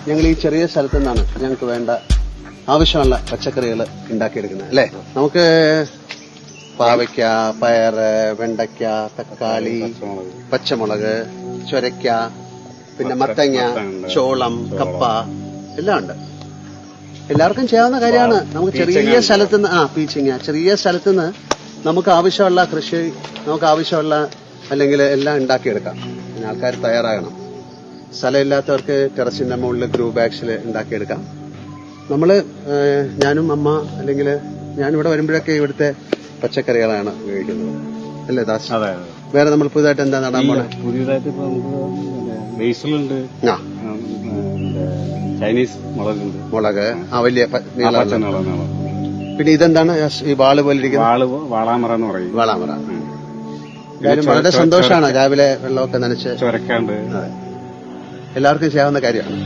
ഞങ്ങൾ ഈ ചെറിയ സ്ഥലത്തു നിന്നാണ് ഞങ്ങൾക്ക് വേണ്ട ആവശ്യമുള്ള പച്ചക്കറികൾ ഉണ്ടാക്കിയെടുക്കുന്നത് അല്ലേ. നമുക്ക് പാവയ്ക്ക, പയറ്, വെണ്ടയ്ക്ക, തക്കാളി, പച്ചമുളക്, ചൊരയ്ക്ക, പിന്നെ മത്തങ്ങ, ചോളം, കപ്പ എല്ലാം ഉണ്ട്. എല്ലാവർക്കും ചെയ്യാവുന്ന കാര്യമാണ്. നമുക്ക് ചെറിയ സ്ഥലത്തുനിന്ന് പീച്ചിങ്ങ ചെറിയ സ്ഥലത്തുനിന്ന് നമുക്ക് ആവശ്യമുള്ള കൃഷി, നമുക്ക് ആവശ്യമുള്ള അല്ലെങ്കിൽ എല്ലാം ഉണ്ടാക്കിയെടുക്കാം. പിന്നെ ആൾക്കാർ തയ്യാറാകണം. സ്ഥലമില്ലാത്തവർക്ക് ടെറസിന്റെ മുകളിൽ ഗ്രൂ ബാഗ്സിൽ ഉണ്ടാക്കിയെടുക്കാം. ഞാനും അമ്മ അല്ലെങ്കിൽ ഞാനിവിടെ വരുമ്പോഴൊക്കെ ഇവിടുത്തെ പച്ചക്കറികളാണ് ഉപയോഗിക്കുന്നത് അല്ലേ ദാസ്? വേറെ നമ്മൾ പുതുതായിട്ട് എന്താ നടാൻ പോണേ? പുതിയതായിട്ട് ഇപ്പൊ നമുക്ക് ബേസിലുണ്ട്, ചൈനീസ് മുളക് വലിയ പിന്നെ ഇതെന്താണ് ഈ വാള് പോലെ ഇരിക്കുന്നത്? വാളാമറ എന്ന് പറയും. വാളാമറ. കാര്യം വളരെ സന്തോഷമാണ് രാവിലെ വെള്ളമൊക്കെ നനച്ച് ചൊരക്കാണ്ട് എല്ലാവർക്കും ചെയ്യാവുന്ന കാര്യമാണ്.